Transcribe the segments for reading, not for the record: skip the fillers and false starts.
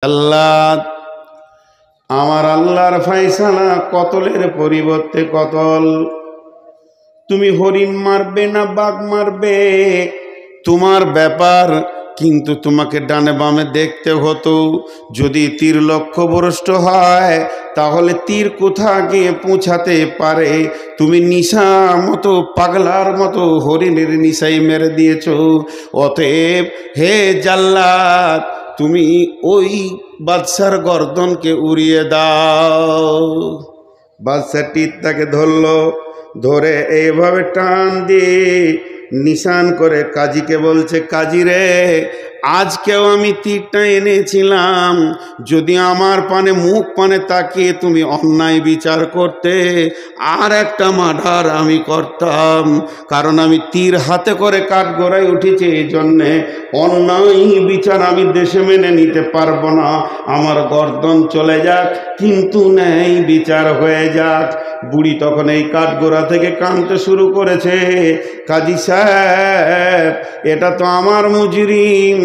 আল্লাহ আমার আল্লাহর ফয়সালা কতলের পরিবর্তে কতল। তুমি হরিণ মারবে না বাঘ মারবে তোমার ব্যাপার, কিন্তু তোমাকে ডানে বামে দেখতে হতো। যদি তীর লক্ষ্যভ্রষ্ট হয় তাহলে তীর কোথা গিয়ে পৌঁছাতে পারে। তুমি নিশা মতো পাগলার মতো হরিণের নিশাই মেরে দিয়েছ। অতএব হে জাল্লাদ, তুমি ওই বাদশার গর্দনকে উড়িয়ে দাও। বাদশা তীরটাকে ধরলো, ধরে এইভাবে টান দিয়ে নিশান করে কাজীকে বলছে, কাজী রে, আজকেও আমি তীরটা এনেছিলাম, যদি আমার পানে মুখ পানে তাকিয়ে তুমি অন্যায় বিচার করতে আর একটা মার্ডার আমি করতাম। কারণ আমি তীর হাতে করে কাঠগড়ায় উঠেছি, এই জন্যে অন্যায় বিচার আমি দেশে মেনে নিতে পারবো না। আমার গর্দন চলে যাক, কিন্তু ন্যায় বিচার হয়ে যাক। বুড়ি তখন এই কাঠগোড়া থেকে কাঁদতে শুরু করেছে, কাজী সাহেব, এটা তো আমার মুজরিম,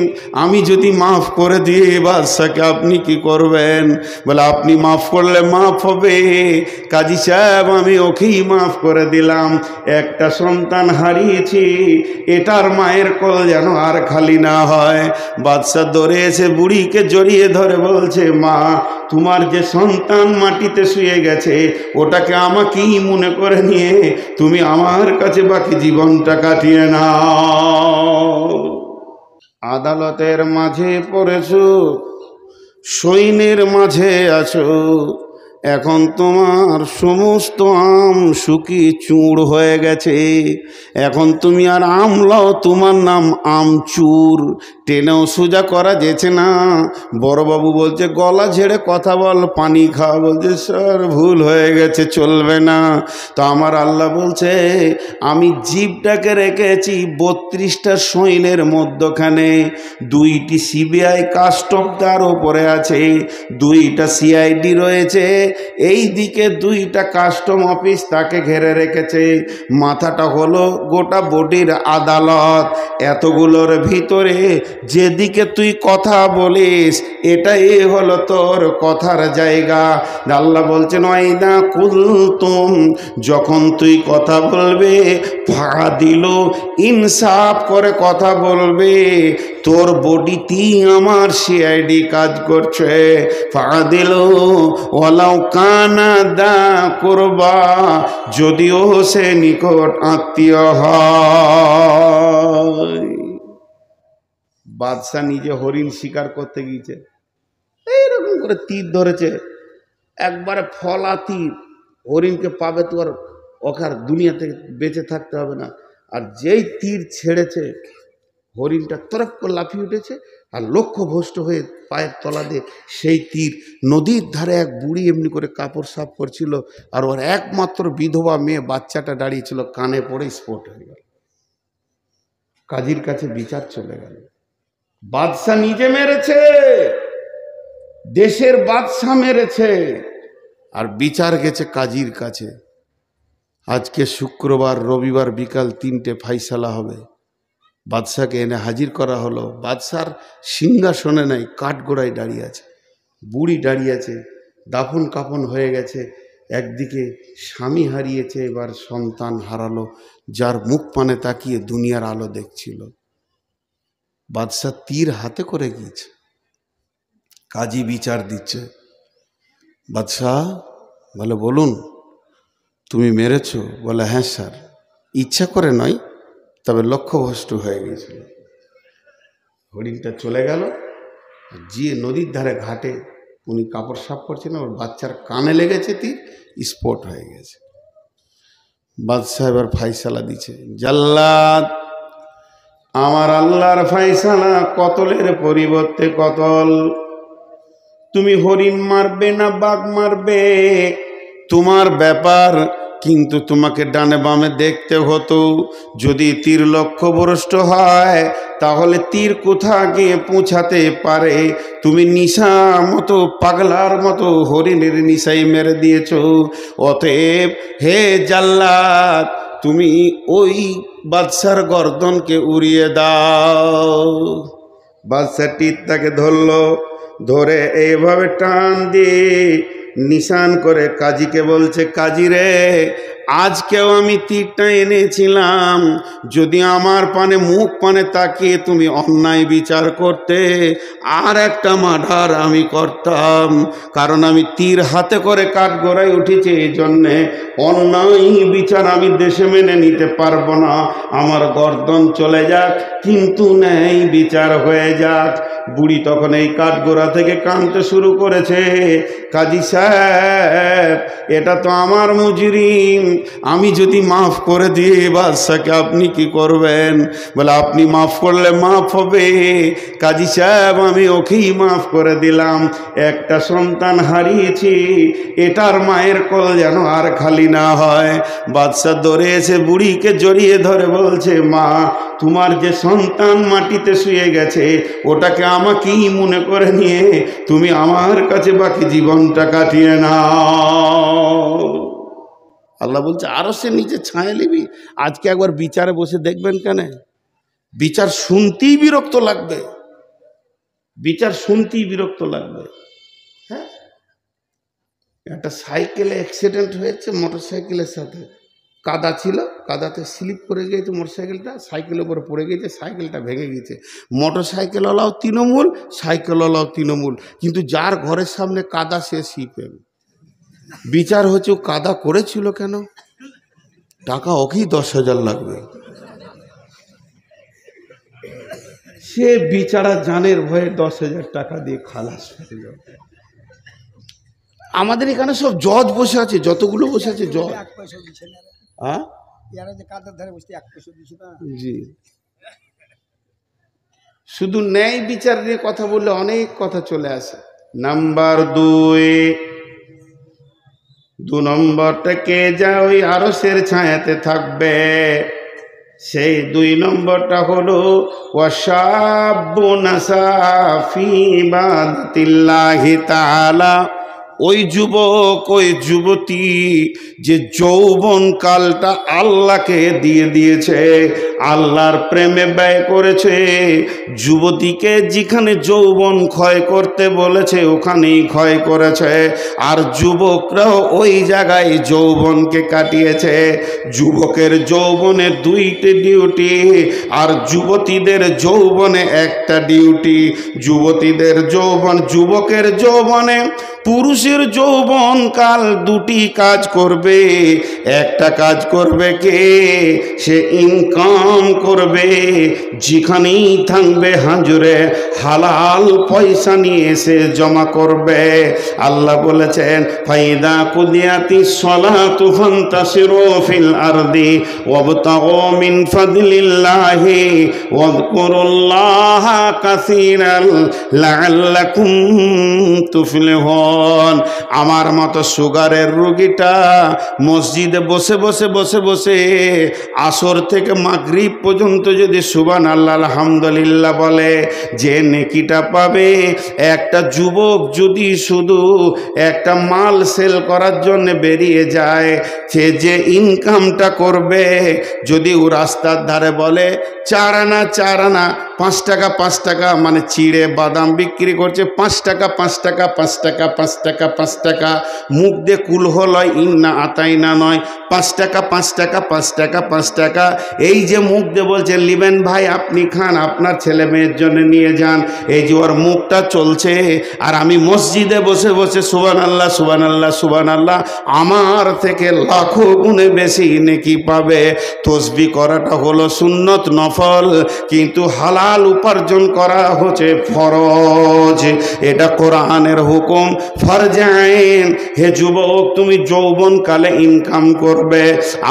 আমি যদি মাফ করে দিই বাদশাকে আপনি কি করবেন? বলে, আপনি মাফ করলে মাফ হবে। কাজী সাহেব, আমি ওকেই মাফ করে দিলাম। একটা সন্তান হারিয়েছি, এটার মায়ের কোল যেন আর খালি না হয়। বাদশা দৌড়ে এসে বুড়িকে জড়িয়ে ধরে বলছে, মা, তোমার যে সন্তান মাটিতে শুয়ে গেছে ওটাকে আমাকেই মনে করে নিয়ে তুমি আমার কাছে বাকি জীবনটা কাটিয়ে নাও। আদালতের মাঝে পড়েছো, সৈন্যের মাঝে আছো, এখন তোমার সমস্ত আম শুকিয়ে চূড় হয়ে গেছে। এখন তুমি আর আমলাও, তোমার নাম আমচুর। টেনেও সোজা করা যেছে না। বড়বাবু বলছে, গলা ঝেড়ে কথা বল, পানি খাওয়া। বলছে, স্যার ভুল হয়ে গেছে, চলবে না। তো আমার আল্লাহ বলছে, আমি জিপটাকে রেখেছি 32টা সৈন্যের মধ্যখানে। 2টি সিবিআই কাস্টম তার ওপরে আছে, 2টা সিআইডি রয়েছে, এই দিকে 2টা কাস্টম অফিস তাকে ঘিরে রেখেছে। মাথাটা হলো গোটা বডির আদালত। এতগুলোর ভিতরে যেদিকে তুই কথা বলিস এটাই হলো তোর কথার জায়গা। আল্লাহ বলছেন, ওয়াইদা কুলতুম, যখন তুই কথা বলবে ফাদিল, ইনসাফ করে কথা বলবে। তোর বডিতেই আমার সিআইডি কাজ করছে। ফাদিল ওয়ালাউ কানা দা কুরবা, যদিও সে নিকট আত্মীয় হয়। বাদশা নিজে হরিণ শিকার করতে গিয়েছে, এইরকম করে তীর ধরেছে, একবারে ফলা তীর। হরিণকে পাবে তো আর ওখার দুনিয়া থেকে বেঁচে থাকতে হবে না। আর যেই তীর ছেড়েছে, হরিণটা তরফ করে লাফিয়ে উঠেছে, আর লক্ষ্যভ্রষ্ট হয়ে পায়ের তলা দিয়ে সেই তীর নদীর ধারে এক বুড়ি এমনি করে কাপড় সাফ করছিল, আর ওর একমাত্র বিধবা মেয়ে বাচ্চাটা দাঁড়িয়েছিল, কানে পড়ে স্পট হয়ে গেল। কাজীর কাছে বিচার চলে গেল। বাদশা নিজে মেরেছে, দেশের বাদশা মেরেছে, আর বিচার গেছে কাজীর কাছে। আজকে শুক্রবার, রবিবার বিকাল 3টে ফাইসালা হবে। বাদশাকে এনে হাজির করা হলো। বাদশার সিংহাসনে নাই, কাঠগোড়ায় দাঁড়িয়ে আছে। বুড়ি দাঁড়িয়ে আছে, দাফন কাফন হয়ে গেছে। একদিকে স্বামী হারিয়েছে, এবার সন্তান হারালো, যার মুখ পানে তাকিয়ে দুনিয়ার আলো দেখছিল। বাদশা তীর হাতে করে গিয়েছে, কাজী বিচার দিচ্ছে। বাদশাহ বলে, বলুন, তুমি মেরেছো? বলে, হ্যাঁ স্যার, ইচ্ছা করে নয়, তবে লক্ষ্যভ্রষ্ট হয়ে গেছিল। হরিণটা চলে গেল, যে নদীর ধারে ঘাটে উনি কাপড় সাফ করছেন, ওর বাচ্চার কানে লেগেছে, তীর স্পট হয়ে গেছে। বাদশাহ এবার ফাইসালা দিচ্ছে, জাল্লাদ আমার আল্লাহর ফয়সালা কতলের পরিবর্তে কতল। তুমি হরিণ মারবে না বাঘ মারবে তোমার ব্যাপার, কিন্তু তোমাকে ডানে বামে দেখতে হতো। যদি তীর লক্ষ্যভ্রষ্ট হয় তাহলে তীর কোথা গিয়ে পৌঁছাতে পারে। তুমি নিশা মতো পাগলার মতো হরিণের নিশাই মেরে দিয়েছ। অতএব হে জাল্লাদ, তুমি ওই বাদশার গর্দনকে উড়িয়ে দাও। বাদশা তীরটাকে ধরলো, ধরে এইভাবে টান দিয়ে নিশান করে কাজীকে বলছে, কাজী রে, আজকেও আমি তীরটা এনেছিলাম, যদি আমার পানে মুখ পানে তাকিয়ে তুমি অন্যায় বিচার করতে, আর একটা মার্ডার আমি করতাম, কারণ আমি তীর হাতে করে কাঠগড়ায় উঠেছি, এই জন্যে অন্যায় বিচার আমি দেশে মেনে নিতে পারবো না। আমার গর্দন চলে যাক, কিন্তু ন্যায় বিচার হয়ে যাক। বুড়ি তখন এই কাঠগড়া থেকে কাঁদতে শুরু করেছে, কাজী সাহেব, এটা তো আমার মুজরিম, আমি যদি মাফ করে দিই বাদশাকে আপনি কি করবেন? বলে, আপনি মাফ করলে মাফ হবে। কাজী সাহেব, আমি ওকেই মাফ করে দিলাম, একটা সন্তান হারিয়েছি, এটার মায়ের কোল যেন আর খালি না হয়। বাদশা দৌড়ে এসে বুড়িকে জড়িয়ে ধরে বলছে, মা, তোমার যে সন্তান মাটিতে শুয়ে গেছে, ওটাকে আমাকেই মনে করে নিয়ে তুমি আমার কাছে বাকি জীবনটা কাটিয়ে নাও। আল্লাহ বলছে, আরো সে নিচে ছায়া নিবি। আজকে একবার বিচারে বসে দেখবেন, কেন বিচার শুনতেই বিরক্ত লাগবে, বিচার শুনতেই বিরক্ত লাগবে। হ্যাঁ, একটা সাইকেলে অ্যাক্সিডেন্ট হয়েছে, মোটর সাইকেলের সাথে কাদা ছিল, কাদাতে স্লিপ করে গিয়েছে মোটরসাইকেলটা, সাইকেলের উপরে পড়ে গিয়েছে, সাইকেলটা ভেঙে গিয়েছে। মোটর সাইকেলওয়ালাও তৃণমূল, সাইকেলওয়ালাও তৃণমূল, কিন্তু যার ঘরের সামনে কাদা সে সিপেম। বিচার হচ্ছে, ও কাদা করেছিল কেন, টাকা ওকেই 10,000 লাগবে। সে বিচারা জানের ভয়ে 10,000 টাকা দিয়ে খালাস হয়ে যাবে। আমাদের এখানে সব জজ বসে আছে, যতগুলো বসে আছে জজ। হ্যাঁ, জি, শুধু ন্যায় বিচার নিয়ে কথা বললে অনেক কথা চলে আসে। নাম্বার 2 নম্বরটা কে যা ওই আরশের ছায়াতে থাকবে, সেই 2 নম্বরটা হলো ওয়াশাবুন নাসা ফি ইবাদাতিল্লাহি তাআলা। ওই যুবক, ওই যুবতী যে যৌবন কালটা আল্লাহকে দিয়ে দিয়েছে, আল্লাহর প্রেমে ব্যয় করেছে, যুবতীকে যেখানে যৌবন ক্ষয় করতে বলেছে ওখানেই ক্ষয় করেছে, আর যুবকরাও ওই জায়গায় যৌবনকে কাটিয়েছে। যুবকের যৌবনে 2টি ডিউটি, আর যুবতীদের যৌবনে 1টা ডিউটি। যুবতীদের যৌবন, যুবকের যৌবনে পুরুষের যৌবন কাল 2টি কাজ করবে। একটা কাজ করবে কে, সে ইনকাম করবে, যেখানেই থাকবে হাজুরে হালাল পয়সা নিয়ে সে জমা করবে। আল্লাহ বলেছেন, ফাইদা কুদিয়াতিস সালাতু ফান্তাশিরু ফিল আরদি ওয়াবতাগু মিন ফাদলিল্লাহি ওয়াযকুরুল্লাহা কাসীরান লাআল্লাকুম তুফলিহুন। আমার মতো সুগারের রোগীটা মসজিদে বসে বসে বসে বসে আসর থেকে মাগরিব পর্যন্ত যদি সুবহানাল্লাহ আলহামদুলিল্লাহ বলে, যে নেকিটা পাবে, একটা যুবক যদি শুধু একটা মাল সেল করার জন্য বেরিয়ে যায়, সে যে ইনকামটা করবে, যদি ও রাস্তার ধারে বলে 4 আনা 4 আনা, 5 টাকা 5 টাকা, মানে চিড়ে বাদাম বিক্রি করছে, 5 টাকা 5 টাকা 5 টাকা 5 টাকা 5 টাকা, মুখ দিয়ে কুলহ লয়, ইন্না আতাইনা নয়, 5 টাকা 5 টাকা 5 টাকা 5 টাকা, এই যে মুখ দিয়ে বলছে লিবেন ভাই আপনি খান, আপনার ছেলে মেয়ের জন্য নিয়ে যান, এই যে ওর মুখটা চলছে, আর আমি মসজিদে বসে বসে সুবহানাল্লাহ সুবহানাল্লাহ সুবহানাল্লাহ, আমার থেকে লাখো গুণে বেশি নেকি পাবে। তসবিহ করাটা হলো সুন্নত নফল, কিন্তু হালাল উপার্জন করা হচ্ছে ফরজ, এটা কোরআনের হুকুম। ফরজ আইন। হে যুবক, তুমি যৌবনকালে ইনকাম করবে,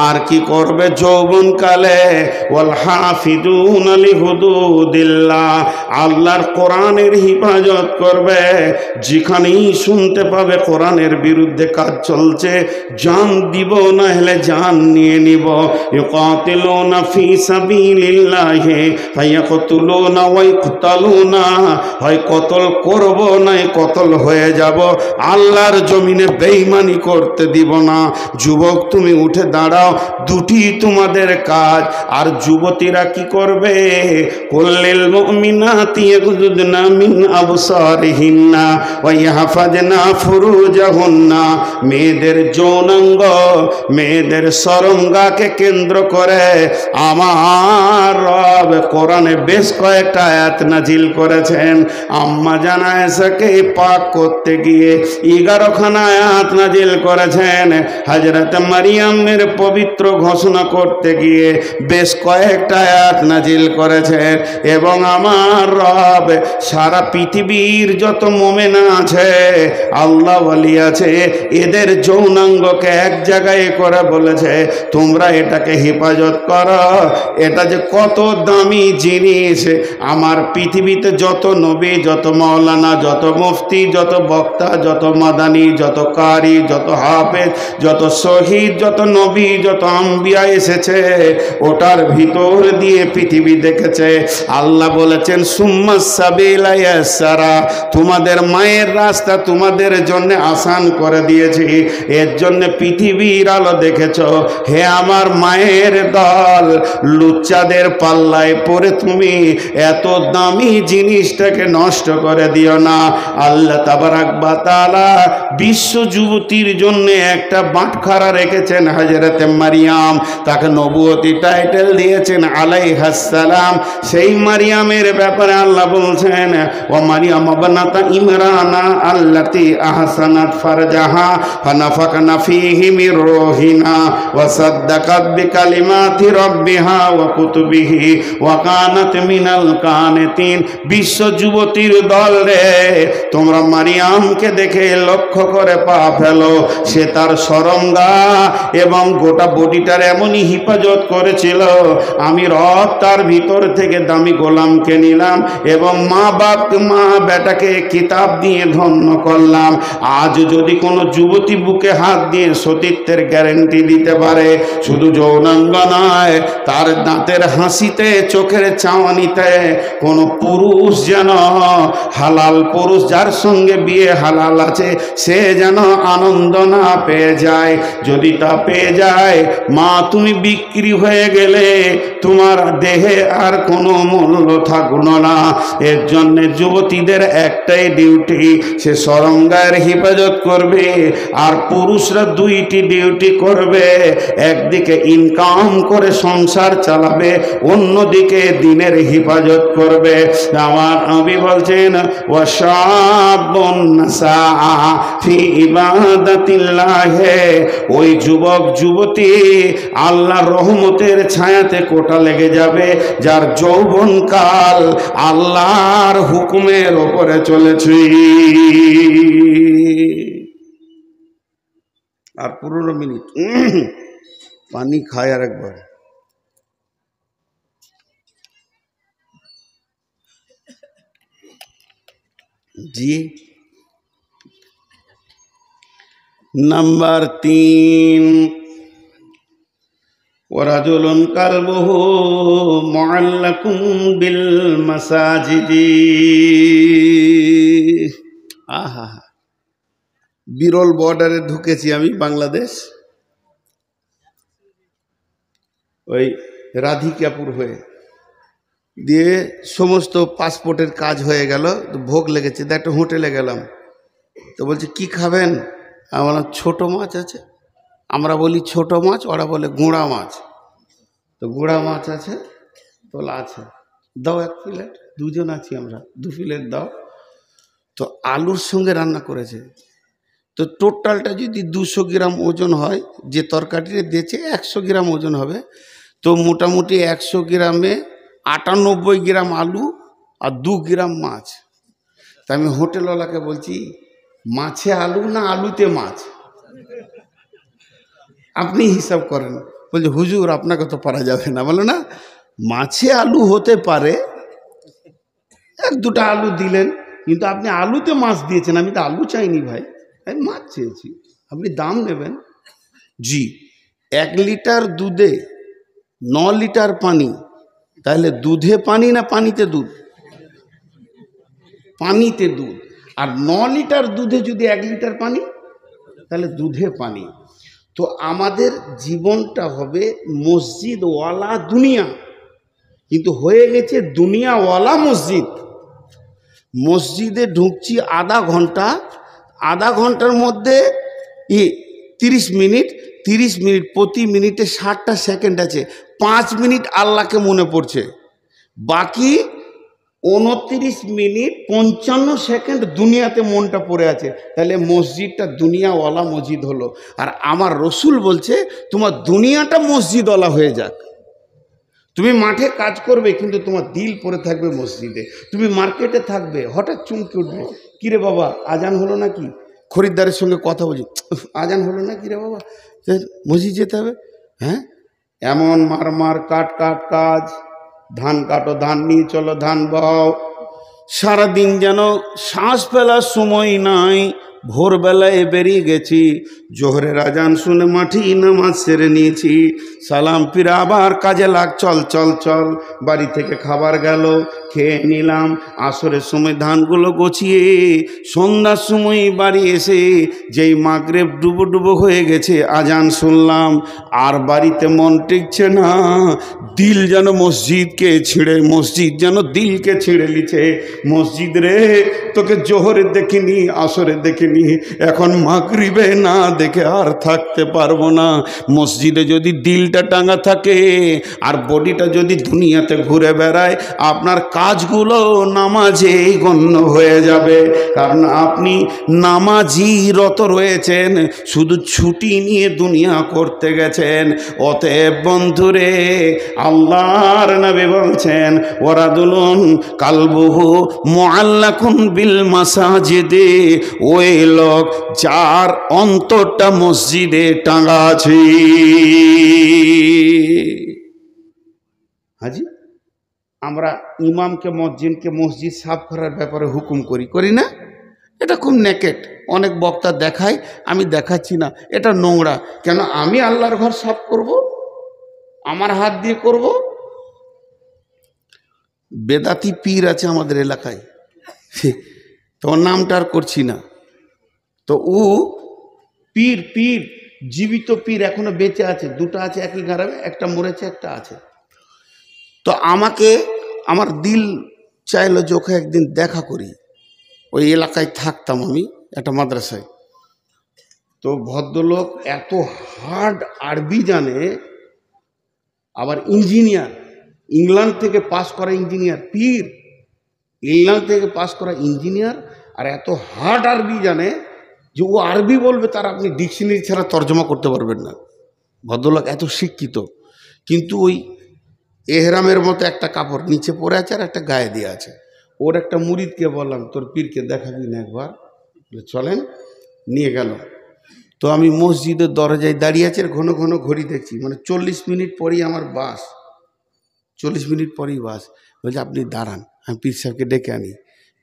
আর কি করবে যৌবনকালে? ওয়াল হাফিজুনা লিহুদুদিল্লাহ, আল্লাহর কোরআনের হিফাজত করবে। যেখানেই শুনতে পাবে কোরআনের বিরুদ্ধে কাজ চলছে, জান দিব না হলে জান নিয়ে নিব। ইউকাতিলুনা ফি সাবিলিল্লাহি ফায়াকতুলুনা ওয়া ইকতালুনা, হয় কতল করব না কতল হয়ে যাব, আল্লাহর জমিনে বেঈমানি করতে দিব না। যুবক তুমি উঠে দাঁড়াও, দুটি তোমাদের কাজ। আর যুবতীরা কি করবে? কুল্লিল মুমিনাতি ইয়াগুদুদনা মিন আবসারিহিন্না ওয়া ইয়াহফাজনা ফুরুজাহুন্না। মেয়েদের যৌনাঙ্গ, মেয়েদের সরঙ্গাকে কেন্দ্র করে আমার রব কোরআনে বেশ কয়েকটা আয়াত নাজিল করেছেন। আম্মা জানা এসাকে পাক করতে গিয়ে 11খানা আয়াত নাজিল করেছেন। হযরত মারিয়ামের পবিত্র ঘোষণা করতে গিয়ে বেশ কয়েকটা আয়াত নাজিল করেছেন। এবং আমার রব সারা পৃথিবীর যত মুমিন আছে, আল্লাহ ওয়ালি আছে, এদের যৌনাঙ্গকে এক জায়গায় করে বলেছে তোমরা এটাকে হেফাজত করো। এটা যে কত দামি জিনিস। আমার পৃথিবীতে যত নবী, যত মাওলানা, যত মুফতি, যত বক্তা, যত মাদানি, যত কারি, যত হাফেজ, যত শহীদ, যত নবী, যত আম্বিয়া এসেছে, ওটার ভিতর দিয়ে পৃথিবী দেখেছে। আল্লাহ বলেছেন সুম্মাস সাবিলা ইয়াসসারা, তোমাদের মায়ের রাস্তা তোমাদের জন্য আসান করে দিয়েছি, এর জন্য পৃথিবীর আলো দেখেছ। হে আমার মায়ের দল, লুচ্চাদের পাল্লায় পড়ে তুমি এত দামি জিনিসটাকে নষ্ট করে দিও না। আল্লাহ তাবারাক ওয়া তাআলা বিশ্ব যুবতীর জন্য একটা বাটখারা রেখেছেন হযরতে মারিয়াম, তাকে নবুয়তি টাইটেল দিয়েছেন আলাইহাস সালাম। সেই মারিয়ামের ব্যাপারে আল্লাহ বলছেন ওয়া মারিয়াম ইবনাতা ইমরানা আল্লাতী আহসানাত ফারজাহা ফানাফাকনা ফীহি মির রূহিনা ওয়া সাদ্দাকাত বিকালিমাতি রাব্বিহা ওয়া কুতুবিহি ওয়া কানাত মিনাল কানিতিন। বিশ্ব যুবতীর দল রে, তোমরা মারিয়ামকে দেখে লক্ষ্য করে পা ফেলো। সে তার সরঙ্গা এবং গোটা বডিটার এমনই হিফাজত করেছিল। আমি রব তার ভিতর থেকে দামি গোলামকে নিলাম এবং মা বেটাকে কিতাব দিয়ে ধন্য করলাম। আজ যদি কোনো যুবতী বুকে হাত দিয়ে সতীত্বের গ্যারেন্টি দিতে পারে, শুধু যৌনাঙ্গ নয়, তার দাঁতের হাসিতে, চোখের চাওয়ানিতে কোনো পুরুষ যেন, হালাল পুরুষ যার সঙ্গে বিয়ে হালাল আছে, সে যেন আনন্দ না পেয়ে যায়। যদি তা পেয়ে যায়, মা তুমি বিক্রি হয়ে গেলে তোমার দেহে আর কোনো মূল্য থাকলো না। এর জন্য যুবতীদের একটাই ডিউটি, সে সরঙ্গার হেফাজত করবে। আর পুরুষরা দুইটি ডিউটি করবে, একদিকে ইনকাম করে সংসার চালাবে, অন্যদিকে দিনের হেফাজত করবে। আমার নবী বলছেন ওয়াশাবুন নাসা ফি ইবাদাতিল্লাহ, ওই যুবক যুবতী আল্লাহর রহমতের ছায়াতে কোটা লেগে যাবে, যার যৌবনকাল আল্লাহর হুকুমের ওপরে চলেছে। আর 15 মিনিট পানি খায় আর একবার। জি, নাম্বার 3, ওয়ারাজুলুন কালবুহু মুআল্লাকুম বিল মাসাজিদি। আহা, বিরল বর্ডারে ঢুকেছি আমি বাংলাদেশ, ওই রাধিকাপুর হয়ে দিয়ে সমস্ত পাসপোর্টের কাজ হয়ে গেল, ভোগ লেগেছে, একটা হোটেলে গেলাম। তো বলছে কি খাবেন? আমার ছোট মাছ আছে। আমরা বলি ছোট মাছ, ওরা বলে গুঁড়া মাছ। তো গুঁড়া মাছ আছে, তোলা আছে, দাও 1 প্লেট। দুজন আছি আমরা, 2 প্লেট দাও। তো আলুর সঙ্গে রান্না করেছে। তো টোটালটা যদি 200 গ্রাম ওজন হয়, যে তরকারিটা দিয়েছে 100 গ্রাম ওজন হবে। তো মোটামুটি 100 গ্রামে 98 গ্রাম আলু আর 2 গ্রাম মাছ। তা আমি হোটেলওয়ালাকে বলছি মাছে আলু না আলুতে মাছ, আপনি হিসাব করেন। বলছে হুজুর আপনাকে তো পারা যাবে না। বলো না, মাছে আলু হতে পারে, 1-2টা আলু দিলেন, কিন্তু আপনি আলুতে মাছ দিয়েছেন। আমি তো আলু চাইনি ভাই, আমি মাছ চেয়েছি, আপনি দাম নেবেন। জি, 1 লিটার দুধে 9 লিটার পানি, তাহলে দুধে পানি না পানিতে দুধ? পানিতে দুধ। আর 9 লিটার দুধে যদি 1 লিটার পানি, তাহলে দুধে পানি। তো আমাদের জীবনটা হবে মসজিদওয়ালা দুনিয়া, কিন্তু হয়ে গেছে দুনিয়াওয়ালা মসজিদ। মসজিদে ঢুকছি আধা ঘন্টার মধ্যে 30 মিনিট, 30 মিনিট, প্রতি মিনিটে 60টা সেকেন্ড আছে, 5 মিনিট আল্লাহকে মনে পড়ছে, বাকি 29 মিনিট 55 সেকেন্ড দুনিয়াতে মনটা পড়ে আছে। তাহলে মসজিদটা দুনিয়াওয়ালা মসজিদ হলো। আর আমার রসুল বলছে তোমার দুনিয়াটা মসজিদওয়ালা হয়ে যাক। তুমি মাঠে কাজ করবে কিন্তু তোমার দিল পড়ে থাকবে মসজিদে। তুমি মার্কেটে থাকবে, হঠাৎ চমকে উঠবে, কিরে বাবা আজান হলো নাকি? খরিদ্দারের সঙ্গে কথা বলছি, আজান হলো না কিরে বাবা, মসজিদ যেতে হবে। হ্যাঁ, এমন মার কাট কাজ, ধান কাটো, ধান নিয়ে চলো, ধান বও, সারাদিন যেন শ্বাস ফেলার সময় নাই। ভোরবেলায় বেরিয়ে গেছি, জোহরের আজান শুনে মাঠে নামাজ সেরে নিয়েছি, সালাম ফিরে আবার কাজে লাগ, চল চল চল। বাড়ি থেকে খাবার গেল, খেয়ে নিলাম, আসরের সময় ধানগুলো গছিয়ে সন্ধ্যার সময় বাড়ি এসে যেই মাগরিব ডুবো হয়ে গেছে, আজান শুনলাম, আর বাড়িতে মন টিকছে না, দিল যেন মসজিদকে ছিঁড়ে, মসজিদ যেন দিলকে ছিঁড়ে লিছে। মসজিদ রে, তোকে জোহরে দেখিনি, আসরে দেখিনি, এখন মাগরিবে না দেখে আর থাকতে পারবো না। মসজিদে যদি দিলটা টাঙা থাকে আর বডিটা যদি দুনিয়াতে ঘুরে বেড়ায়, আপনার কাজগুলো নামাজে গণ্য হয়ে যাবে, কারণ আপনি নামাজি রত রয়েছেন, শুধু ছুটি নিয়ে দুনিয়া করতে গেছেন। অতএব বন্ধুরে, আল্লাহর নবী বলছেন ওয়ারাদুলুন কালবুহু মুআল্লাকুন বিল মাসাজিদে, ওই লোক যার অন্তরটা মসজিদে টাঙা আছে। হাজি, আমরা ইমামকে মসজিদকে মসজিদ সাফ করার ব্যাপারে হুকুম করি না? এটা খুব নেকেট, অনেক বক্তা দেখায়, আমি দেখাচ্ছি না, এটা নোংরা। কেন আমি আল্লাহর ঘর সাফ করব? আমার হাত দিয়ে করব? বেদাতি পীর আছে আমাদের এলাকায়, তোমার নামটা আর করছি না, তো ও পীর জীবিত পীর এখনো বেঁচে আছে, দুটো আছে একই গ্রামে, একটা মরেছে একটা আছে। তো আমাকে আমার দিল চাইলো যে ওকে একদিন দেখা করি। ওই এলাকায় থাকতাম আমি, একটা মাদ্রাসায়। তো ভদ্রলোক এত হার্ড আরবি জানে, আবার ইঞ্জিনিয়ার, ইংল্যান্ড থেকে পাস করা ইঞ্জিনিয়ার, পীর ইংল্যান্ড থেকে পাস করা ইঞ্জিনিয়ার, আর এত হার্ড আরবি জানে যে ও আরবি বলবে তার আপনি ডিকশনারি ছাড়া তর্জমা করতে পারবেন না। ভদ্রলোক এত শিক্ষিত, কিন্তু ওই এহরামের মতো একটা কাপড় নিচে পরে আছে আর একটা গায়ে দিয়ে আছে। ওর একটা মুরিদকে বললাম, তোর পীরকে দেখাবি না একবার? চলেন, নিয়ে গেল। তো আমি মসজিদের দরজায় দাঁড়িয়ে আছি, ঘন ঘন ঘড়ি দেখছি, মানে 40 মিনিট পরেই আমার বাস, 40 মিনিট পরেই বাস। বলছে আপনি দাঁড়ান, আমি পীর সাহেবকে ডেকে আনি।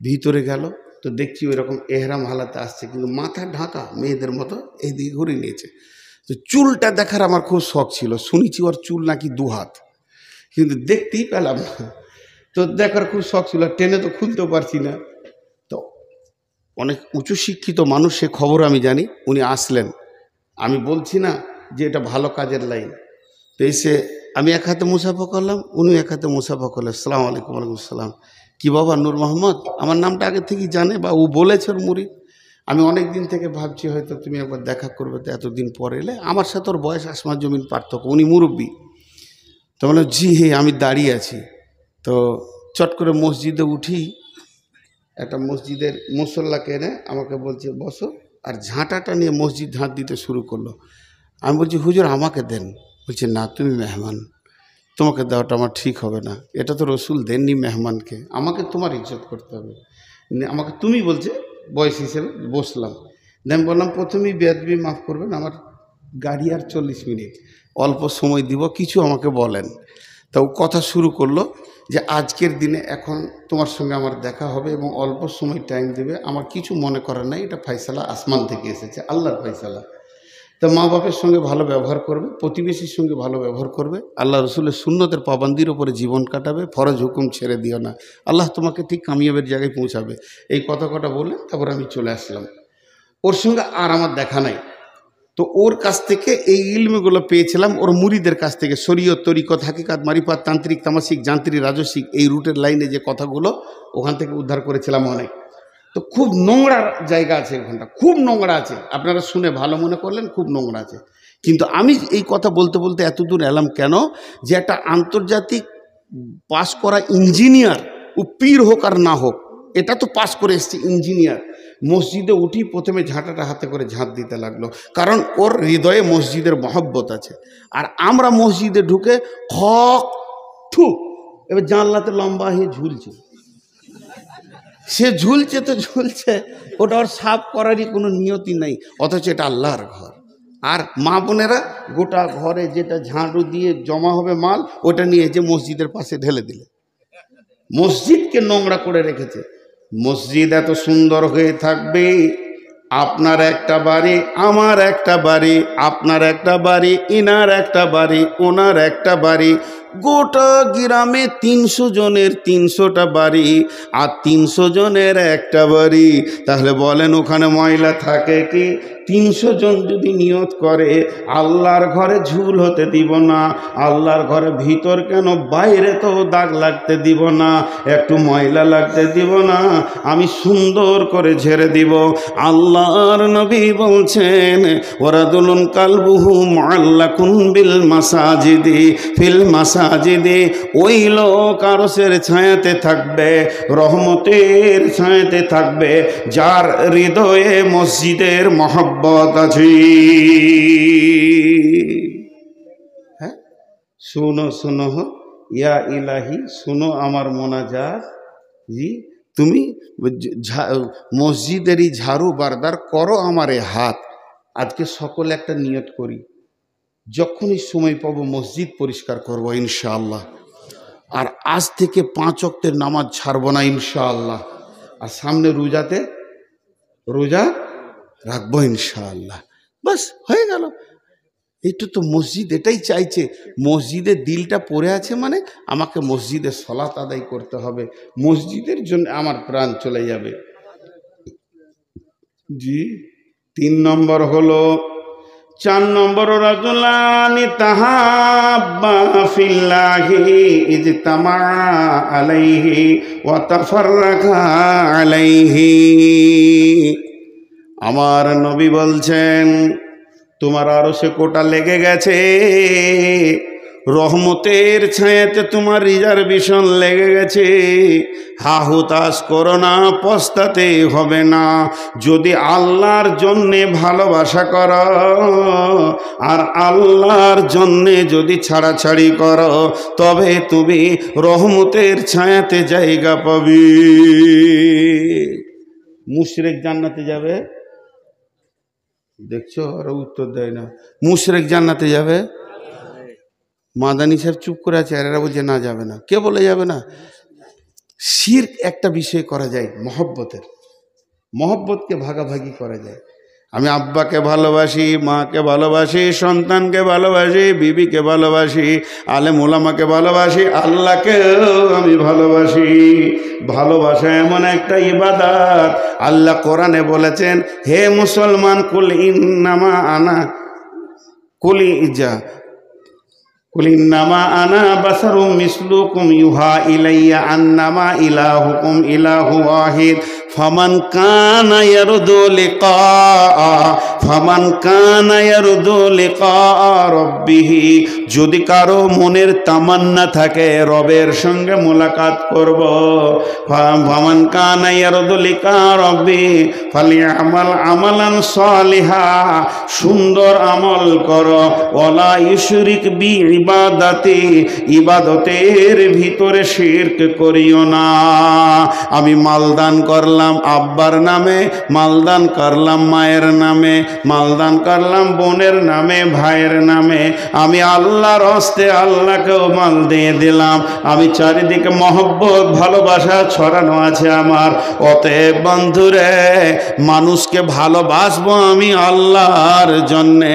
ভিতরে গেল, তো দেখছি ওই রকম এহরাম হালাতে আসছে, কিন্তু মাথা ঢাকা, মেয়েদের মতো এইদিকে ঘুরে নিয়েছে। তো চুলটা দেখার আমার খুব শখ ছিল, শুনেছি ওর চুল নাকি 2 হাত, কিন্তু দেখতেই পেলাম না। তো দেখার খুব শখ ছিল, টেনে তো খুলতেও পারছি না। তো অনেক উঁচু শিক্ষিত মানুষ, সে খবর আমি জানি। উনি আসলেন, আমি বলছি না যে এটা ভালো কাজের লাইন। তো এসে আমি এক হাতে মুসাফা করলাম, উনি এক হাতে মুসাফা করলেন, আসসালামু আলাইকুম। ওয়ালাইকুম আসসালাম। কি বাবা নূর মোহাম্মদ? আমার নামটা আগে থেকেই জানে, বা ও বলেছে ওর মুরিদ। আমি অনেক দিন থেকে ভাবছি হয়তো তুমি একবার দেখা করবে, তো এতদিন পরে এলে। আমার সাথে ওর বয়স আসমান জমিন পার্থক্য, উনি মুরব্বী। তো বললাম জি আমি দাঁড়িয়ে আছি। তো চট করে মসজিদে উঠি, একটা মসজিদের মুসল্লাকে এনে আমাকে বলছে বসো, আর ঝাঁটাটা নিয়ে মসজিদ ঝাঁট দিতে শুরু করলো। আমি বলছি হুজুর আমাকে দেন। বলছে না, তুমি মেহমান, তোমাকে দেওয়াটা আমার ঠিক হবে না, এটা তো রসুল দেননি মেহমানকে, আমাকে তোমার ইজ্জত করতে হবে। আমাকে তুমি বলছে বয়স হিসেবে। বসলাম, আমি বললাম প্রথমেই বেয়াদবি মাফ করবেন, আমার গাড়ি আর 40 মিনিট, অল্প সময় দিব, কিছু আমাকে বলেন। তা ও কথা শুরু করলো যে আজকের দিনে এখন তোমার সঙ্গে আমার দেখা হবে এবং অল্প সময় টাইম দেবে, আমার কিছু মনে করার নাই, এটা ফয়সালা আসমান থেকে এসেছে, আল্লাহর ফয়সালা। তা মা বাপের সঙ্গে ভালো ব্যবহার করবে, প্রতিবেশীর সঙ্গে ভালো ব্যবহার করবে, আল্লাহ রসুলের সুন্নতের পাবন্দির ওপরে জীবন কাটাবে, ফরজ হুকুম ছেড়ে দিও না, আল্লাহ তোমাকে ঠিক কামিয়াবের জায়গায় পৌঁছাবে। এই কথা কটা বলে তারপর আমি চলে আসলাম। ওর সঙ্গে আর আমার দেখা নাই। তো ওর কাছ থেকে এই ইলমগুলো পেয়েছিলাম ওর মুরিদের কাছ থেকে, শরীয়ত, তরিকত, হাকিকাত, মারিফাত, তান্ত্রিক, তামাসিক, যান্ত্রিক, রাজসিক, এই রুটের লাইনে যে কথাগুলো ওখান থেকে উদ্ধার করেছিলাম অনেক। তো খুব নোংরা জায়গা আছে ওখানটা, খুব নোংরা আছে, আপনারা শুনে ভালো মনে করলেন খুব নোংরা আছে। কিন্তু আমি এই কথা বলতে বলতে এতদূর এলাম কেন, যে একটা আন্তর্জাতিক পাশ করা ইঞ্জিনিয়ার, ও পীর হোক আর না হোক, এটা তো পাশ করে এসছে ইঞ্জিনিয়ার, মসজিদে উঠি প্রথমে ঝাঁটাটা হাতে করে ঝাঁট দিতে লাগলো, কারণ ওর হৃদয়ে মসজিদের মহব্বত আছে। আর আমরা মসজিদে ঢুকে হক থু, এবার জানলাতে লম্বা হয়ে ঝুলছে, সে ঝুলছে তো ঝুলছে, ওটা ওর সাফ করারই কোনো নিয়তি নেই, অথচ এটা আল্লাহর ঘর। আর মা বোনেরা গোটা ঘরে যেটা ঝাড়ু দিয়ে জমা হবে মাল, ওটা নিয়ে যে মসজিদের পাশে ঢেলে দিলে, মসজিদকে নোংরা করে রেখেছে। মসজিদ এত সুন্দর হয়ে থাকবে, আপনার একটা বাড়ি, আমার একটা বাড়ি, আপনার একটা বাড়ি, ইনার একটা বাড়ি, ওনার একটা বাড়ি, গোটা গ্রামে 300 জনের 300টা বাড়ি, আর 300 জনের একটা বাড়ি। তাহলে বলেন ওখানে ময়লা থাকে কি? 300 জন যদি নিয়ত করে আল্লাহর ঘরে ঝুল হতে দিব না, আল্লাহর ঘরে ভিতর কেন বাইরে তো দাগ লাগতে দিব না, একটু ময়লা লাগতে দিব না, আমি সুন্দর করে ঝেড়ে দিব। আল্লাহর নবী বলছেন ওয়ারাদুলুন কালবুহু মুআল্লাকুন বিল মাসাজিদি ফিল মাসাজিদি, ওই লোক আরশের ছায়াতে থাকবে, রহমতের ছায়াতে থাকবে, যার হৃদয়ে মসজিদের মহব্বত আছে। হ্যাঁ, শুনো শুনো ইয়া ইলাহি, শুনো আমার মোনাজাত। জি, তুমি মসজিদেরই ঝাড়ু বারদার করো আমারে হাত। আজকে সকলে একটা নিয়ত করি, যখনই সময় পাবো মসজিদ পরিষ্কার করব ইনশাআল্লাহ। আর আজ থেকে 5 ওয়াক্তের নামাজ ছাড়বো না ইনশাআল্লাহ। আর সামনে রোজাতে রোজা রাখবো ইনশাআল্লাহ। বাস হয়ে গেল। একটু তো মসজিদ এটাই চাইছে, মসজিদের দিলটা পড়ে আছে মানে আমাকে মসজিদে সলাত আদায় করতে হবে, মসজিদের জন্য আমার প্রাণ চলে যাবে। জি, 3 নম্বর হলো, 4 নম্বর রাজুলানি তাহাব্বা ফিল্লাহি ইজতামা আলাইহি ওয়া তাফাররাকা আলাইহি। আমার নবী বলছেন তোমার আরশে কোটা লেগে গেছে, রহমতের ছায়াতে তোমার রিজার্ভেশন লেগে গেছে, হাহুতাশ করো না, পস্তাতে হবে না। যদি আল্লাহর জন্যে ভালোবাসা করো আর আল্লাহর জন্যে যদি ছাড়াছাড়ি করো, তবে তুমি রহমতের ছায়াতে জায়গা পাবে। মুশরিক জান্নাতে যাবে, দেখছো আরো উত্তর দেয় না। মুশরিক জান্নাতে যাবে, মাদানী সাহেব চুপ করে আছে, আর এরা বলছে না যাবে না। কে বলে যাবে না? শিরক একটা বিষয় করা যায়, মহব্বতকে ভাগাভাগি করা যায়। আমি আব্বাকে ভালোবাসি, মাকে ভালোবাসি, সন্তানকে ভালোবাসি, বিবিকে ভালোবাসি, আলেম ওলামাকে ভালোবাসি, আল্লাহকেও আমি ভালোবাসি। ভালোবাসা এমন একটা ইবাদত, আল্লাহ কোরআনে বলেছেন হে মুসলমান কুল ইন্নামা আনা কুলি ইজা কুল ইন্নামা আনা বাসারুম মিসলুকুম ইউহা ইলাইয়া আন্নামা ইলাহুকুম ইলাহু ওয়াহিদ ফামান কানা ইয়ারদু লিকা রাব্বিহি, যদি কারো মনের তামান্না থাকে রবের সঙ্গে মোলাকাত করব, ফামান কানা ইয়ারদু লিকা রাব্বি ফালিয়ামাল আমালান সালিহা, সুন্দর আমল করো, ওয়ালা ইউশরিক বি ইবাদাতি, ইবাদতের ভিতরে শিরক করিও না। আমি মালদান করলাম আব্বার নামে, মালদান করলাম মায়ের নামে, মাল দান করলাম বোনের নামে, ভাইয়ের নামে, আমি আল্লাহর হস্তে আল্লাহকেও মাল দিয়ে দিলাম। আমি চারিদিকে মহব্বত ভালোবাসা ছড়ানো আছে আমার। অতএব বন্ধুরে, মানুষকে ভালোবাসবো আমি আল্লাহর জন্যে,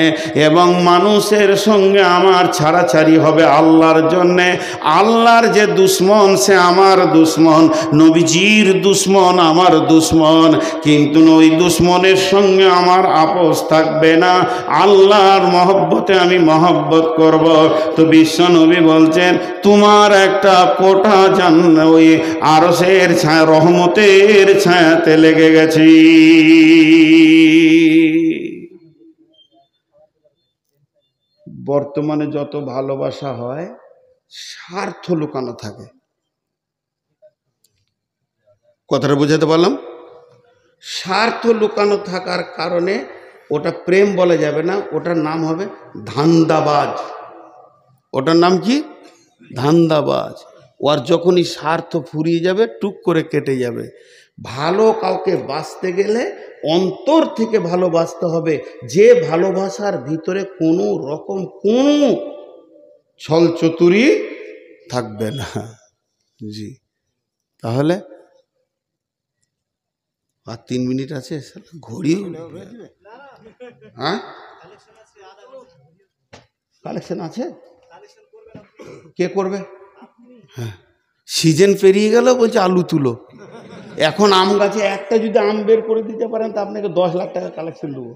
এবং মানুষের সঙ্গে আমার ছাড়াছাড়ি হবে আল্লাহর জন্যে। আল্লাহর যে দুশ্মন সে আমার দুশ্মন, নবীজির দুশ্মন আমার দুশ্মন, কিন্তু ওই দুশ্মনের সঙ্গে আমার আপোষ থাকবে না। আল্লাহর মহব্বতে আমি মহব্বত করব। তো বিশ্ব নবী বলছেন, তোমার একটা কোটা জান্নাত ওই আরশের ছায়া, রহমতের ছায়াতে লেগে গেছি। বর্তমানে যত ভালোবাসা হয় স্বার্থ লুকানো থাকে। কথাটা বুঝাতে পারলাম? স্বার্থ লুকানো থাকার কারণে ওটা প্রেম বলা যাবে না, ওটার নাম হবে ধান্দাবাজ। ওটার নাম কি? ধান্দাবাজ। ওর যখনই স্বার্থ ফুরিয়ে যাবে টুক করে কেটে যাবে। ভালো কাউকে বাঁচতে গেলে অন্তর থেকে ভালোবাসতে হবে, যে ভালোবাসার ভিতরে কোনো রকম কোনো ছলচতুরি থাকবে না। জি, তাহলে আর 3 মিনিট আছে, ঘড়িও হ্যাঁ কালেকশন আছে, কে করবে? হ্যাঁ, সিজন পেরিয়ে গেল, বলছে আলু তুলো। এখন আম গাছে একটা যদি আম বের করে দিতে পারেন তা আপনাকে 10 লাখ টাকা কালেকশন দেবো।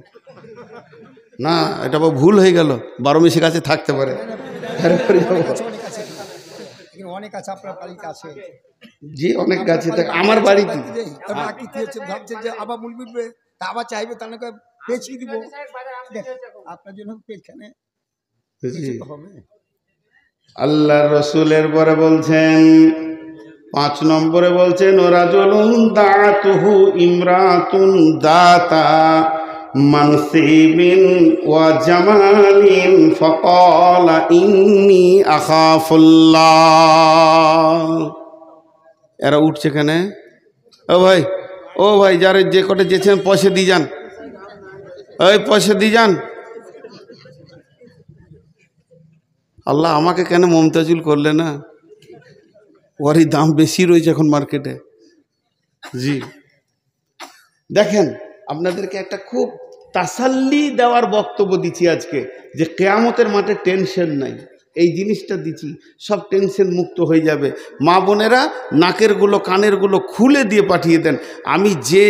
না, এটা ভুল হয়ে গেল, 12 মিশে গাছে থাকতে পারে। অনেক আছে আপনার বাড়িতে আছে? জি, অনেক গাছে থাকে আমার বাড়িতে। ভাবছে যে আবার মূল বুঝবে, তা আবার চাইবে, তাহলে পেঁচিয়ে দিব আপনার জন্য পেছনে হবে। আল্লাহ রসুলের পরে বলছেন 5 নম্বরে বলছেন, রাজুলুন দাআতুহু ইমরাতুন দাতা মানসিবিন ওয়া জামালিন ফাকালা ইন্নী আখাফুল্লাহ। এরা উঠছে কেন? ও ভাই যারা যে কটা যেছেন পয়সা দিয়ে যান, ওই পয়সা দিয়ে যান। আল্লাহ আমাকে কেন মমতাজুল করলে না? ওরই দাম বেশি রয়েছে এখন মার্কেটে। জি, দেখেন আপনাদেরকে একটা খুব তাসাল্লি দেওয়ার বক্তব্য দিচ্ছি আজকে, যে কিয়ামতের মাঠে টেনশন নাই। এই জিনিসটা দিচ্ছি, সব টেনশন মুক্ত হয়ে যাবে। মা বোনেরা নাকেরগুলো কানেরগুলো খুলে দিয়ে পাঠিয়ে দেন। আমি যে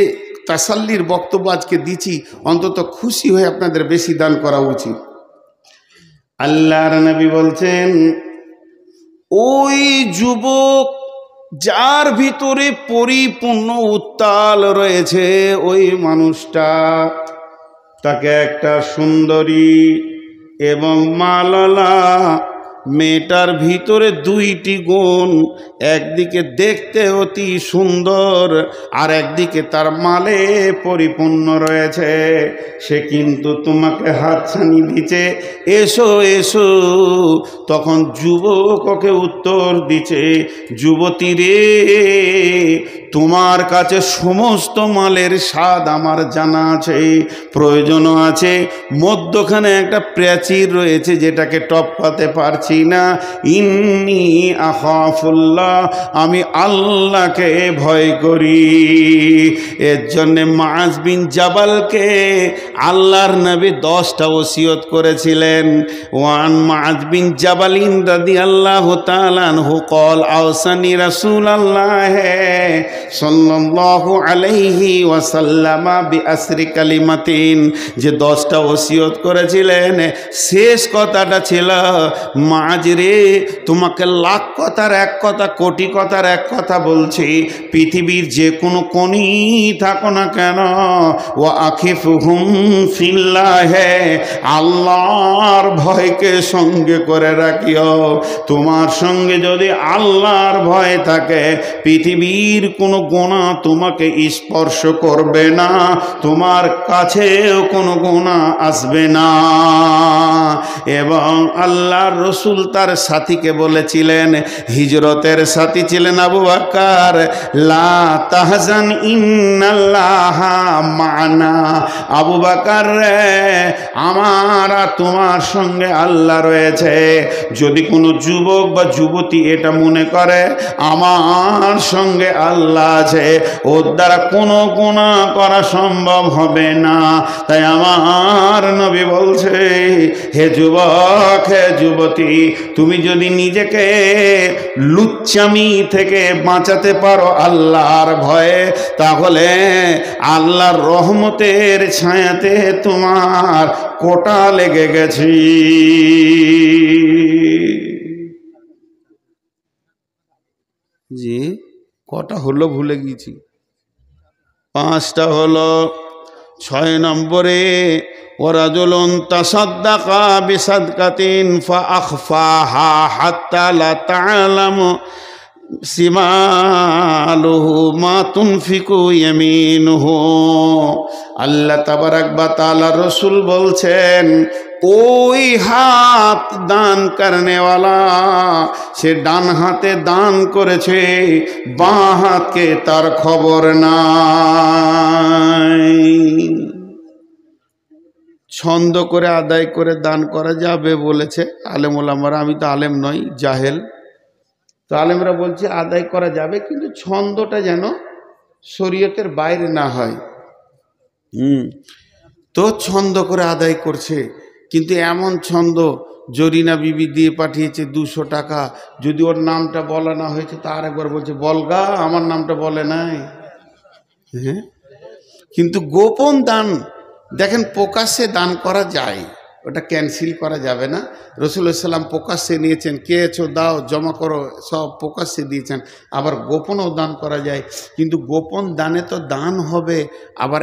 তাসাল্লির বক্তব্য আজকে দিচ্ছি, অন্তত খুশি হয়ে আপনাদের বেশি দান করা উচিত। আল্লাহর নবী বলছেন, ওই যুবক যার ভিতরে পরিপূর্ণ উত্তাল রয়েছে, ওই মানুষটা, তাকে একটা সুন্দরী এবং মালালা মেয়েটার ভিতরে 2টি গুণ, একদিকে দেখতে অতি সুন্দর আর একদিকে তার মালে পরিপূর্ণ রয়েছে। সে কিন্তু তোমাকে হাতছানি দিচ্ছে, এসো এসো। তখন যুবক ওকে উত্তর দিচ্ছে, যুবতী রে, তোমার কাছে সমস্ত মালের স্বাদ আমার জানা আছে, প্রয়োজনও আছে। মধ্যখানে একটা প্রাচীর রয়েছে যেটাকে টপকাতে পারছি না। ইন্নী আখাফুল্লাহ, আমি আল্লাহকে ভয় করি। এর জন্যে মুআজ বিন জাবালকে আল্লাহর নবী 10টা ওসিয়ত করেছিলেন। ওয়ান মুআজ বিন জাবালিন রাদিয়াল্লাহু তাআলা আনহু قال আওসানি রাসূলুল্লাহ সাল্লাল্লাহু আলাইহি ওয়াসাল্লাম বিআসরি কালিমাতিন, যে 10টা ওসিয়ত করেছিলেন, শেষ কথাটা ছিল, মুআজ রে, তোমাকে লাখ কথার এক কথা, কোটি কথার এক কথা বলছি, পৃথিবীর যে কোনো কোণে থাকো না কেন, ওয়া আখিফুহুম ফিল্লাহ, আল্লাহর ভয়কে সঙ্গে করে রাখিও। তোমার সঙ্গে যদি আল্লাহর ভয় থাকে, পৃথিবীর কোনো গুনাহ তোমাকে স্পর্শ করবে না, তোমার কাছেও কোনো গুনাহ আসবে না। এবং আল্লাহর রাসূল রসুল তার সাথীকে বলেছিলেন, হিজরতের সাথী ছিলেন আবু বকর, লা তাহজান ইন্নাল্লাহা মা'না। আবু বকর রে, আমার আর তোমার সঙ্গে আল্লাহ রয়েছে। যদি কোনো যুবক বা যুবতী এটা মনে করে আমার সঙ্গে আল্লাহ আছে, ওর দ্বারা কোনো গুনাহ করা সম্ভব হবে না। তাই আমার নবী বলছে, হে যুবক, হে যুবতী, তুমি যদি নিজেকে লুচ্চামি থেকে বাঁচাতে পারো আল্লাহর ভয়ে, তাহলে আল্লাহর রহমতের ছায়াতে তোমার কোটা লেগে গেছে। জি, কটা হলো ভুলে গেছি, 5টা হলো। 6 নম্বরে, ওয়ারাজুলুন তাসাদ্দাকা বিসাদকাতিন ফাআখফাহা হাত্তা লা তা'লামু সিমালুহু মা তুনফিকু ইয়ামিনুহু। আল্লাহ তাবারাক ওয়া তাআলা রসুল বলছেন, ওই হাত দান করনেওয়ালা, সে ডান হাতে দান করেছে, বাঁ হাতকে তার খবর নাই। ছন্দ করে আদায় করে দান করা যাবে বলেছে আলেম ওলামারা। আমি তো আলেম নই, জাহেল। তো আলেমরা বলছে আদায় করা যাবে, কিন্তু ছন্দটা যেন শরীয়তের বাইরে না হয়। তো ছন্দ করে আদায় করছে, কিন্তু এমন ছন্দ, জরিনা বিবি দিয়ে পাঠিয়েছে 200 টাকা, যদি ওর নামটা বলা না হয়েছে তা আরেকবার বলছে বলগা, আমার নামটা বলে নাই। হ্যাঁ, কিন্তু গোপন দান দেখেন প্রকাশ্যে দান করা যায়, ওটা ক্যান্সেল করা যাবে না। রাসূলুল্লাহ সাল্লাম প্রকাশ্যে নিয়েছেন, কেছো দাও, জমা করো, সব প্রকাশ্যে দিয়েছেন। আবার গোপনও দান করা যায়, কিন্তু গোপন দানে তো দান হবে, আবার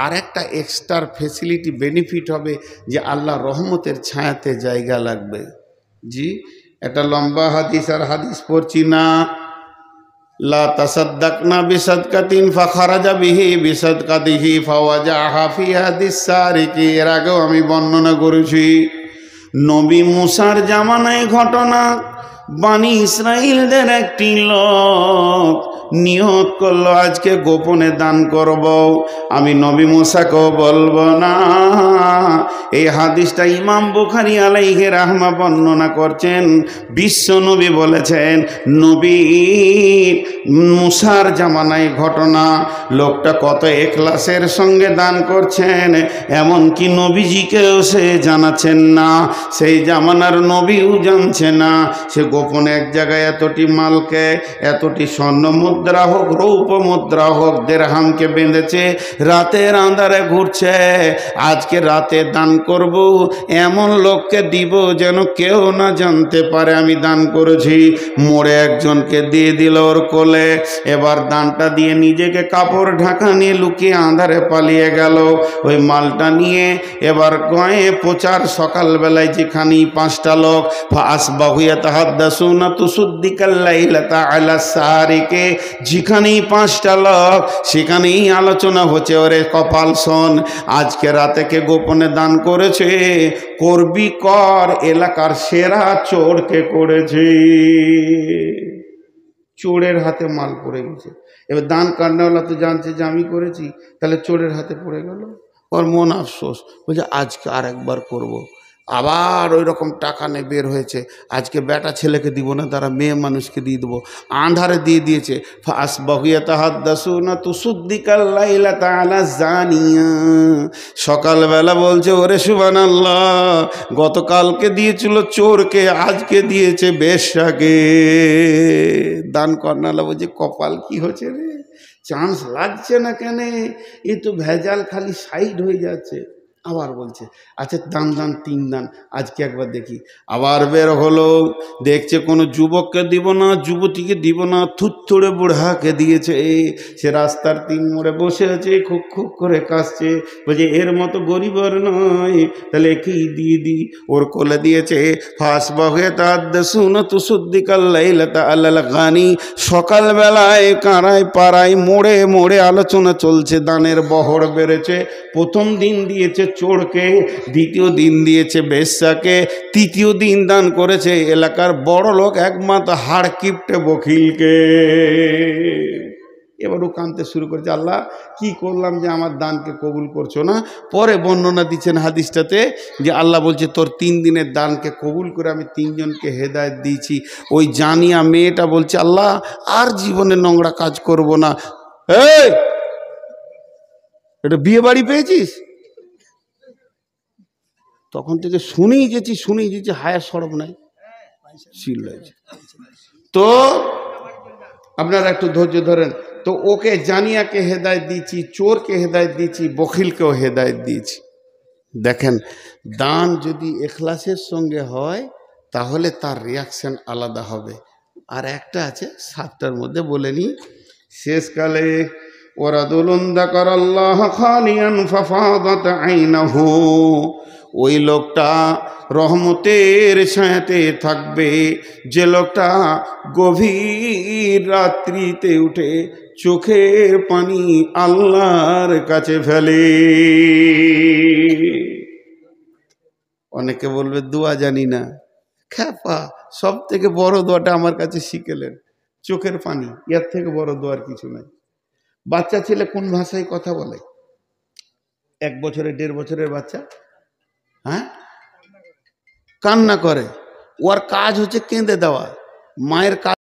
আরেকটা এক্সট্রা ফেসিলিটি বেনিফিট হবে যে আল্লাহ রহমতের ছায়াতে জায়গা লাগবে। জি, একটা লম্বা হাদিস, আর হাদিস পড়ছি না। লা তাসাদ্দাকনা বিসাদকাতিন ফাখারাজা বিহি বিসাদকাতিহি ফাওয়াজাহা ফি হাদিস সারিকি। এর আগেও আমি বর্ণনা করেছি, নবী মুসার জামানায় ঘটনা। বানি ইসরাইলদের একটি লোক নিয়ত করলো আজকে গোপনে দান করব, আমি নবী মুসাকেও বলবো না। এই হাদিসটা ইমাম বুখারী আলাইহি রাহমা বর্ণনা করছেন। বিশ্ব নবী বলেছেন, নবী মুসার জামানায় ঘটনা, লোকটা কত এখলাসের সঙ্গে দান করছেন, এমনকি নবীজিকেও সে জানাচ্ছেন না, সেই জামানার নবীও জানছে না। সে গোপনে এক জায়গায় এতটি মালকে, এতটি স্বর্ণ মুদ্রা হোক, রৌপ মুদ্রা হোক, দেরহামকে বেঁধেছে, রাতের আঁধারে ঘুরছে। আজকে রাতে দান করব, এমন লোককে দিব যেন কেউ না জানতে পারে আমি দান করেছি। মোড়ে একজনকে দিয়ে দিল ওর কোলে। এবার দানটা দিয়ে নিজেকে কাপড় ঢাকা নিয়ে লুকিয়ে আঁধারে পালিয়ে গেল। ওই মালটা নিয়ে এবার গয়ে প্রচার, সকালবেলায় যেখানে 5টা লোক ফাসবাহুয়া তাহাদ্দাসুনা তুসুদ্দিকাল লাইলাতা আলা সারিকে, যেখানেই 5টা লোক সেখানেই আলোচনা হচ্ছে, ওরে কপাল শোন, আজকে রাতে কে গোপনে দান করেছে, করবি কর, এলাকার সেরা চোরকে করেছে। চোরের হাতে মাল পড়ে গেছে। এবার দান কান্নাওয়ালা তো জানছে যে আমি করেছি, তাহলে চোরের হাতে পড়ে গেল, ওর মন আফসোস, বলছে আজকে আর একবার করব। আবার ওই রকম টাকা নিয়ে বের হয়েছে, আজকে বেটা ছেলেকে দিব না, তারা মেয়ে মানুষকে দিয়ে দেবো। আন্ধারে দিয়ে দিয়েছে। ফাসবাহুয়া তাহাদ্দাসুনা তুসুদ্দিকাল লাইলাতা আলা জানিয়া। সকালবেলা বলছে, ওরে সুবহানাল্লাহ, গতকালকে দিয়েছিল চোরকে, আজকে দিয়েছে বেশ্যাকে। দান করনালা বলছে কপাল কি হচ্ছে রে, চান্স লাগছে না কেন, এ তো ভেজাল খালি সাইড হয়ে যাচ্ছে। আবার বলছে আচ্ছা দান 3 দান, আজকে একবার দেখি। আবার বের হলো, দেখছে কোনো যুবককে দিব না, যুবতীকে দিব না, থুতথুড়ে বুড়াকে দিয়েছে। সে রাস্তার 3 মোড়ে বসে আছে, খুব খুব করে কাশছে, বলছে এর মতো গরিব আর নয়, তাহলে একেই দিয়ে দি। ওর কোলে দিয়েছে। ফাসবাহুয়া তাহাদ্দাসুনা তুসুদ্দিকাল লাইলাতা আলাল গানি। সকালবেলায় কারায় পাড়ায় মোড়ে মোড়ে আলোচনা চলছে, দানের বহর বেড়েছে। প্রথম দিন দিয়েছে চোরকে, দ্বিতীয় দিন দিয়েছে বেশ্যাকে, তৃতীয় দিন দান করেছে এলাকার বড় লোক একমাত্র হাড় কিপটে বকিলকে। এবারও কাঁদতে শুরু করেছে, আল্লাহ কি করলাম যে আমার দানকে কবুল করছো না। পরে বর্ণনা দিচ্ছেন হাদিসটাতে যে আল্লাহ বলছে তোর 3 দিনের দানকে কবুল করে আমি 3 জনকে হেদায়েত দিয়েছি। ওই জানিয়া মেয়েটা বলছে আল্লাহ আর জীবনে নোংরা কাজ করব না। এই এটা বিয়ে বাড়ি পেয়েছিস? তখন থেকে শুনেই গেছি হায়া সরব নাই, চিল্লাইছে। তো আপনারা একটু ধৈর্য ধরেন। তো ওকে জানিয়াকে হেদায়েত দিয়েছি, চোরকে হেদায়েত দিয়েছি, বখিলকেও হেদায়েত দিয়েছি। দেখেন, দান যদি এখলাসের সঙ্গে হয় তাহলে তার রিয়াকশন আলাদা হবে। আর একটা আছে 7টার মধ্যে বলে নি, শেষকালে ওয়ারাদুলুন যাকারাল্লাহ খালিয়ান ফাফাদাত আইনাহু, ওই লোকটা রহমতের ছায়াতে থাকবে যে লোকটা গভীর রাত্রিতে উঠে চোখের পানি আল্লাহর কাছে ফেলে। অনেকে বলবে দোয়া জানি না, খ্যাপা, সব থেকে বড় দোয়াটা আমার কাছে শিখেলেন, চোখের পানি, এর থেকে বড় দোয়ার কিছু নাই। বাচ্চা ছেলে কোন ভাষায় কথা বলে? 1 বছরের 1.5 বছরের বাচ্চা, হ্যাঁ, কান্না করে। ওর কাজ হচ্ছে কেঁদে দেওয়া। মায়ের কাজ